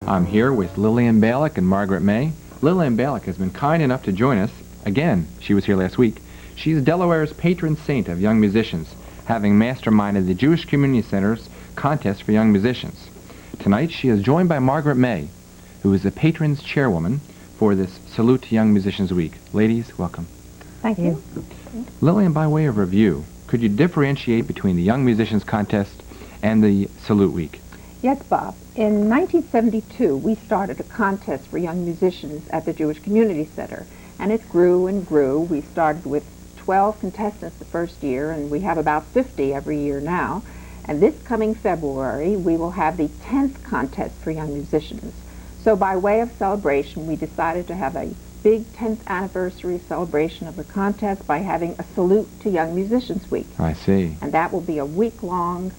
I'm here with Lillian Balick and Margaret May. Lillian Balick has been kind enough to join us. Again, she was here last week. She's Delaware's patron saint of young musicians, having masterminded the Jewish Community Center's contest for young musicians. Tonight, she is joined by Margaret May, who is the patron's chairwoman for this Salute to Young Musicians Week. Ladies, welcome. Thank you. Lillian, by way of review, could you differentiate between the Young Musicians Contest and the Salute Week? Yes, Bob. In 1972, we started a contest for young musicians at the Jewish Community Center, and it grew and grew. We started with 12 contestants the first year, and we have about 50 every year now. And this coming February, we will have the 10th contest for young musicians. So by way of celebration, we decided to have a big 10th anniversary celebration of the contest by having a Salute to Young Musicians Week. I see. And that will be a week-long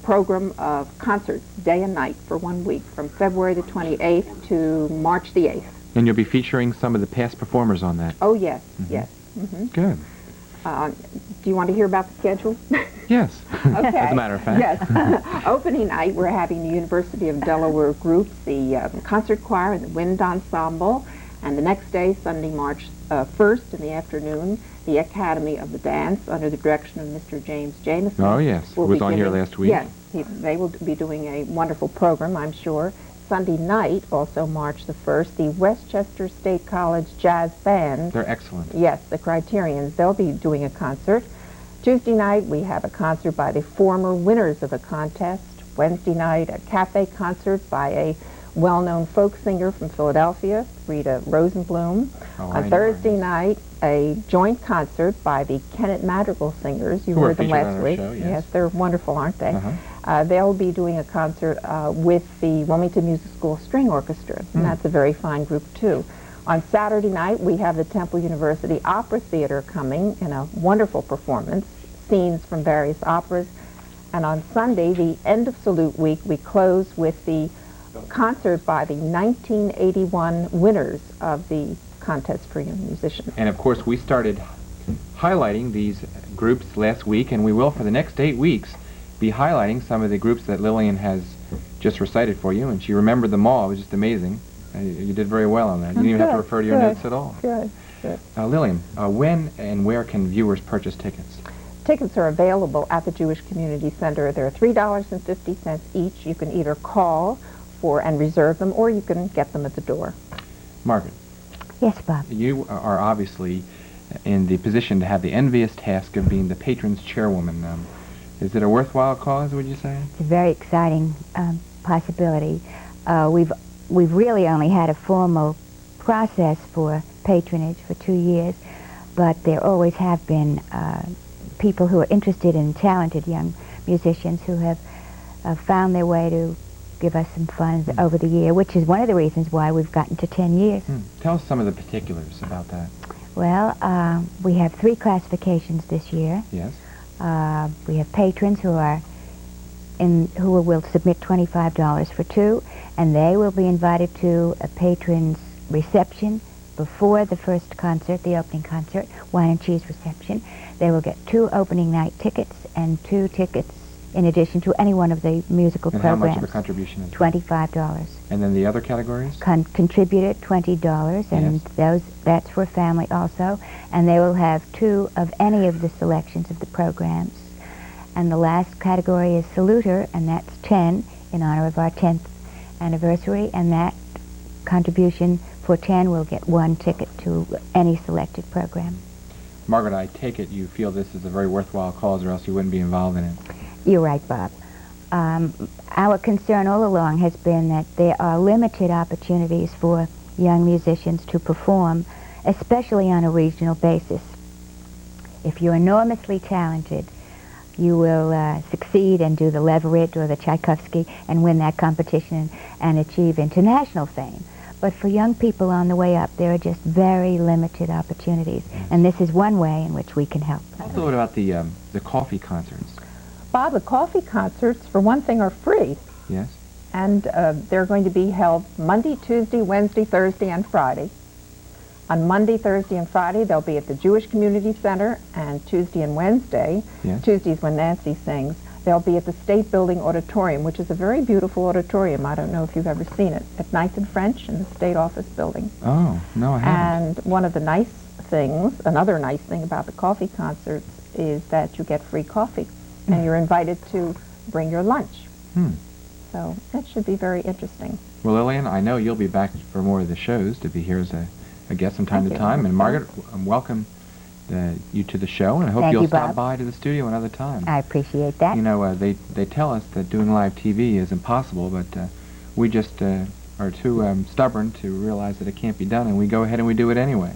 program of concerts, day and night, for 1 week, from February the 28th to March the 8th. And you'll be featuring some of the past performers on that. Oh, yes, yes. Good. Do you want to hear about the schedule? Yes, Okay. as a matter of fact. Yes. Opening night, we're having the University of Delaware groups, the concert choir and the wind ensemble. And the next day, Sunday, March 1st in the afternoon, the Academy of the Dance, under the direction of Mr. James Jameson. Oh, yes. Who was on here last week. Yes. They will be doing a wonderful program, I'm sure. Sunday night, also March the 1st, the Westchester State College Jazz Band. They're excellent. Yes, the Criterions. They'll be doing a concert. Tuesday night, we have a concert by the former winners of the contest. Wednesday night, a cafe concert by a well-known folk singer from Philadelphia, Rita Rosenblum. On Thursday night, a joint concert by the Kennett Madrigal Singers. You heard them last week. Yes, they're wonderful, aren't they? They'll be doing a concert with the Wilmington Music School String Orchestra, and that's a very fine group, too. On Saturday night, we have the Temple University Opera Theater coming in a wonderful performance, scenes from various operas. And on Sunday, the end of Salute Week, we close with the concert by the 1981 winners of the contest for young musicians. And of course, we started highlighting these groups last week, and we will for the next 8 weeks be highlighting some of the groups that Lillian has just recited for you, and she remembered them all. It was just amazing. You did very well on that. You didn't even have to refer to your notes at all. Good. Lillian, when and where can viewers purchase tickets? Tickets are available at the Jewish Community Center. They're $3.50 each. You can either call and reserve them, or you can get them at the door. Margaret. Yes, Bob. You are obviously in the position to have the envious task of being the patron's chairwoman. Is it a worthwhile cause, would you say? It's a very exciting possibility. We've really only had a formal process for patronage for 2 years, but there always have been people who are interested in talented young musicians who have found their way to give us some funds over the year, which is one of the reasons why we've gotten to 10 years. Tell us some of the particulars about that. Well, we have 3 classifications this year. Yes. We have patrons who will submit $25 for 2, and they will be invited to a patron's reception before the first concert, the opening concert, wine and cheese reception. They will get 2 opening night tickets and 2 tickets in addition to any one of the musical programs. And how much of a contribution is $25. And then the other categories? Contributed $20, and that's for a family also. And they will have 2 of any of the selections of the programs. And the last category is Saluter, and that's 10 in honor of our 10th anniversary. And that contribution for 10 will get 1 ticket to any selected program. Margaret, I take it you feel this is a very worthwhile cause, or else you wouldn't be involved in it. You're right, Bob. Our concern all along has been that there are limited opportunities for young musicians to perform, especially on a regional basis. If you're enormously talented, you will succeed and do the Leverett or the Tchaikovsky and win that competition and achieve international fame. But for young people on the way up, there are just very limited opportunities, and this is one way in which we can help. Tell us a little about the coffee concerts. Bob, the coffee concerts, for one thing, are free. Yes. And they're going to be held Monday, Tuesday, Wednesday, Thursday, and Friday. On Monday, Thursday, and Friday, they'll be at the Jewish Community Center, and Tuesday and Wednesday, Tuesday's when Nancy sings, They'll be at the State Building Auditorium, which is a very beautiful auditorium. I don't know if you've ever seen it. At 9th and French in the State Office Building. Oh, no, I haven't. And one of the nice things, another nice thing about the coffee concerts is that you get free coffee. And you're invited to bring your lunch. So that should be very interesting. Well, Lillian, I know you'll be back for more of the shows to be here as a guest from time to time. And Margaret, welcome you to the show, and I hope Thank you'll you, stop Bob. by to the studio another time. I appreciate that. You know, they tell us that doing live TV is impossible, but we just are too stubborn to realize that it can't be done, and we go ahead and we do it anyway.